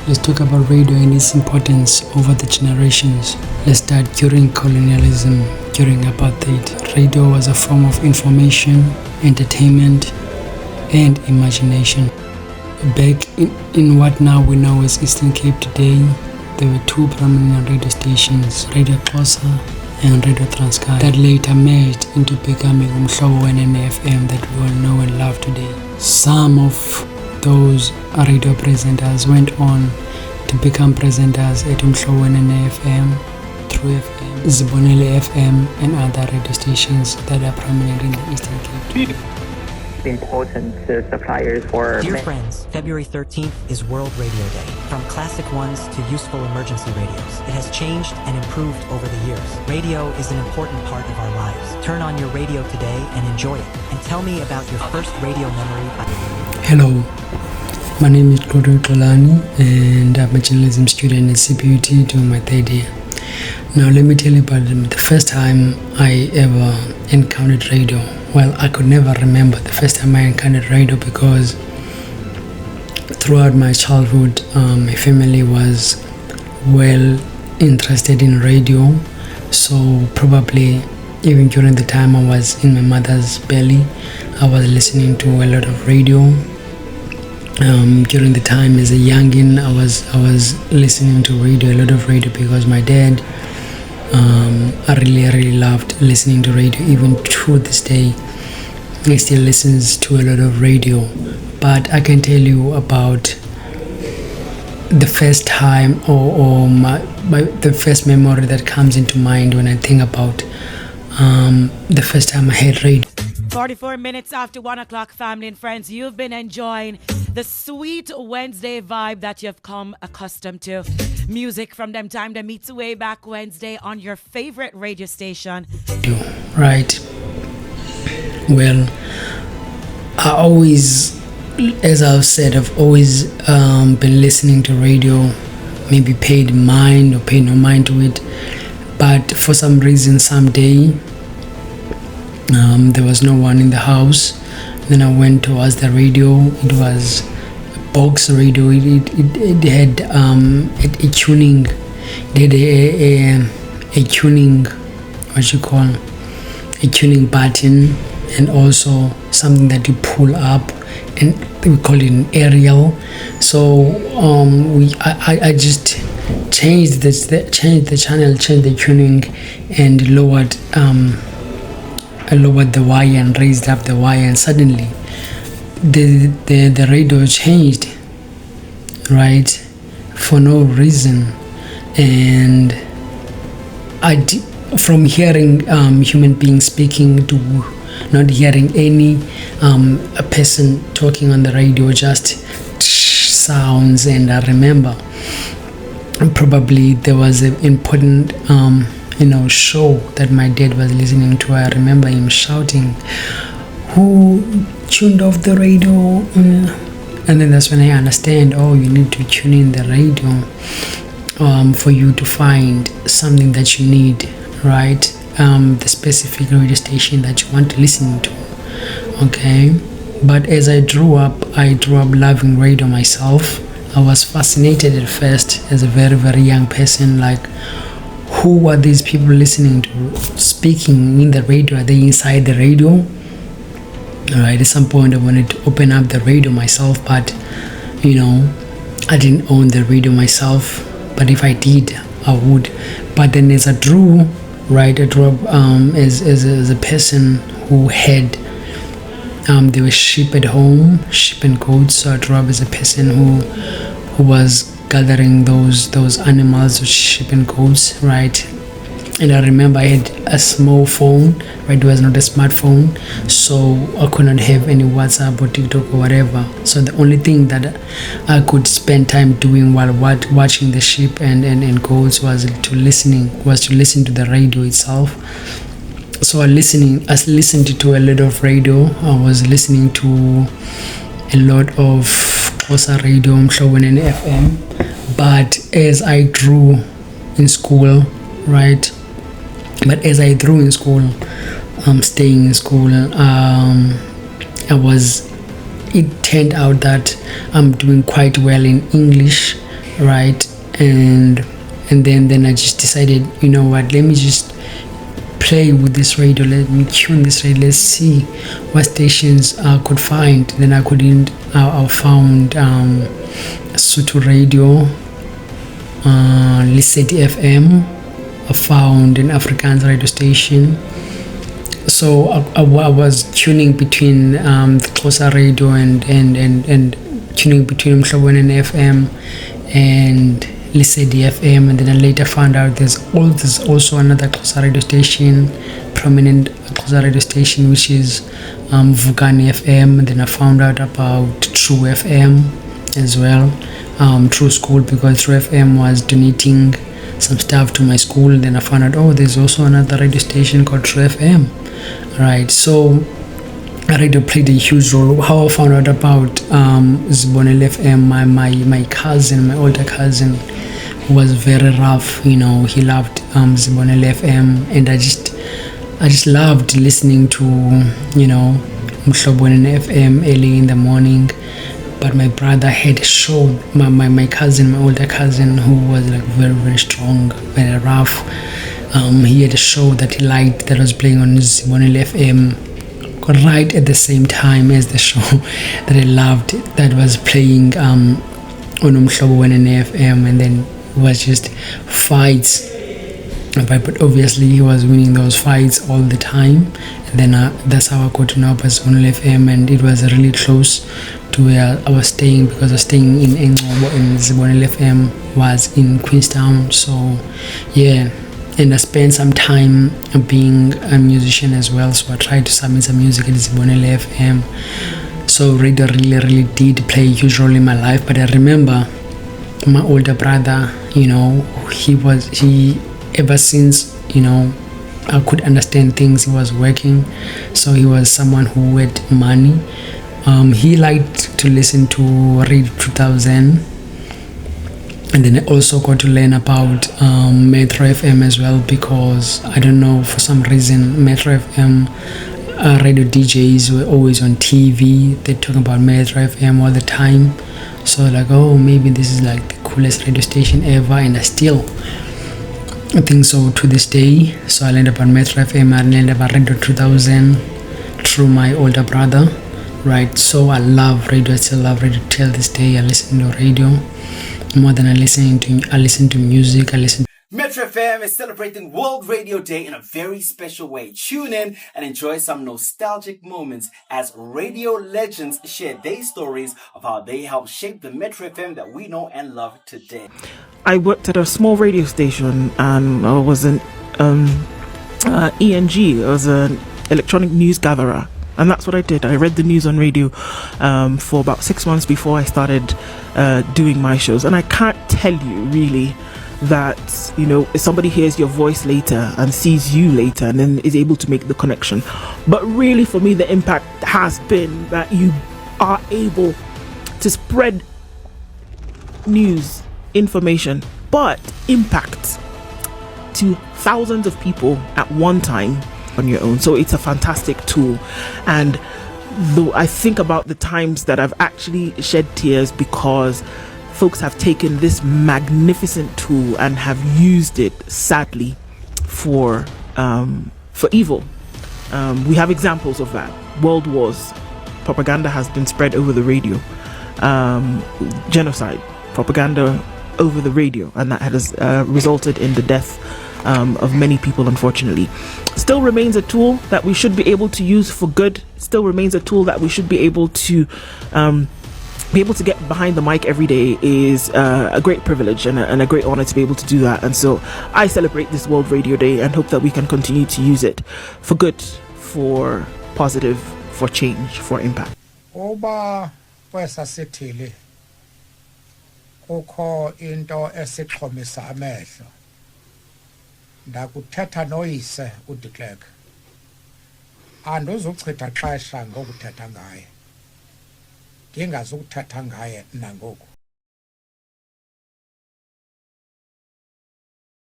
Let's talk about radio and its importance over the generations. Let's start during colonialism, during apartheid. Radio was a form of information, entertainment, and imagination. Back in what now we know as Eastern Cape today, there were two prominent radio stations, Radio Xhosa and Radio Transkei, that later merged into becoming Umhlobo Wenene FM that we all know and love today. Some of those radio presenters went on to become presenters at Umhlobo Wenene FM, True FM, Zibonile FM, and other radio stations that are prominent in the Eastern Cape. Important suppliers for... Dear friends, February 13th is World Radio Day. From classic ones to useful emergency radios, it has changed and improved over the years. Radio is an important part of our lives. Turn on your radio today and enjoy it. And tell me about your first radio memory. Hello, my name is Claudio Xolani and I'm a journalism student at CPUT doing my third year. Now let me tell you about the first time I ever encountered radio. Well, I could never remember the first time I encountered radio because throughout my childhood, my family was well interested in radio. So probably even during the time I was in my mother's belly, I was listening to a lot of radio. During the time as a youngin, I was listening to radio, a lot of radio, because my dad, I really loved listening to radio. Even to this day, he still listens to a lot of radio. But I can tell you about the first time or the first memory that comes into mind when I think about the first time I heard radio. 44 minutes after 1 o'clock, family and friends, you've been enjoying the sweet Wednesday vibe that you've come accustomed to. Music from them time that meets way back Wednesday on your favorite radio station. Right. Well, I always, as I've said, I've always been listening to radio, maybe paid mind or paid no mind to it. But for some reason, someday, there was no one in the house. Then I went towards the radio. It was a box radio. It had a tuning. It had a tuning, what you call, a tuning button, and also something that you pull up, and we call it an aerial. So I just changed the channel, changed the tuning, and lowered the wire and raised up the wire, and suddenly the radio changed, right, for no reason. And from hearing human beings speaking to not hearing any a person talking on the radio, just sounds. And I remember probably there was an important show that my dad was listening to. I remember him shouting, "Who tuned off the radio?" And then that's when I understand, you need to tune in the radio for you to find something that you need, right? The specific radio station that you want to listen to. Okay. But as I grew up loving radio myself. I was fascinated at first as a very, very young person, like, who were these people listening to, speaking in the radio? Are they inside the radio? Alright, at some point I wanted to open up the radio myself, but I didn't own the radio myself. But if I did, I would. But then as I grew up as a person who had there were sheep at home, sheep and goats. So I grew up as a person who was gathering those animals, sheep and goats, right? And I remember I had a small phone, right? It was not a smartphone, so I could not have any WhatsApp or TikTok or whatever. So the only thing that I could spend time doing while watching the sheep and goats was to listen to the radio itself. So I listened to a lot of radio. I was listening to a lot of Xhosa radio, Umhlobo Wenene FM. But as I grew in school, right? But as I grew in school, staying in school, it turned out that I'm doing quite well in English, right? And then I just decided, you know what, let me just play with this radio, let me tune this radio, let's see what stations I could find. Then I found Sutu Radio, Liseti FM, I found an Afrikaans radio station. So I was tuning between the Xhosa radio and tuning between Mhlobonene FM and Lisedi FM, and then I later found out there's also another Xhosa radio station, prominent Xhosa radio station, which is Vukani FM. And then I found out about True FM as well, True School, because True FM was donating some stuff to my school. Then I found out, there's also another radio station called True FM, right? So radio played a huge role. How I found out about Zibonele FM, my cousin, my older cousin, was very rough, he loved Zibonele FM, and I just loved listening to Mhlobonene FM early in the morning. But my brother had a show, my cousin, my older cousin, who was like very, very strong, very rough, he had a show that he liked that was playing on Zibonele FM right at the same time as the show that I loved, that was playing on Mhlobonene FM, and then it was just fights, but obviously he was winning those fights all the time. And then that's how I got to know about Zibonele FM, and it was really close to where I was staying, because I was staying in Engcobo, and Zibonele FM was in Queenstown. So yeah, and I spent some time being a musician as well, so I tried to submit some music at Zibonele FM. So radio really did play a huge role in my life. But I remember my older brother, he ever since I could understand things, he was working, so he was someone who had money. He liked to listen to Radio 2000, and then I also got to learn about Metro FM as well, because I don't know, for some reason Metro FM radio DJs were always on TV. They talk about Metro FM all the time, so like, maybe this is like the coolest radio station ever, and I think so to this day. So I learned about Metro FM, I learned about Radio 2000 through my older brother, right? So I love radio, I still love radio till this day. I listen to radio more than I listen to music. Metro FM is celebrating World Radio Day in a very special way. Tune in and enjoy some nostalgic moments as radio legends share their stories of how they helped shape the Metro FM that we know and love today. I worked at a small radio station, and I was an ENG. I was an electronic news gatherer, and that's what I did. I read the news on radio for about 6 months before I started doing my shows. And I can't tell you really that if somebody hears your voice later and sees you later and then is able to make the connection, but really for me the impact has been that you are able to spread news, information, but impact to thousands of people at one time on your own. So it's a fantastic tool. And though I think about the times that I've actually shed tears because folks have taken this magnificent tool and have used it, sadly, for evil. We have examples of that. World wars, propaganda has been spread over the radio. Genocide, propaganda over the radio, and that has resulted in the death of many people, unfortunately. Still remains a tool that we should be able to use for good. Still remains a tool that we should be able to get behind the mic every day. Is a great privilege and a great honor to be able to do that. And so I celebrate this World Radio Day and hope that we can continue to use it for good, for positive, for change, for impact. Oba kwesasithili kukho into esixhomisa amehlo. Ndakuthetha noyise uDeclerk. Anduzuchitha xesha ngokuthetha ngaye. Ngingazukuthetha ngaye nangoku.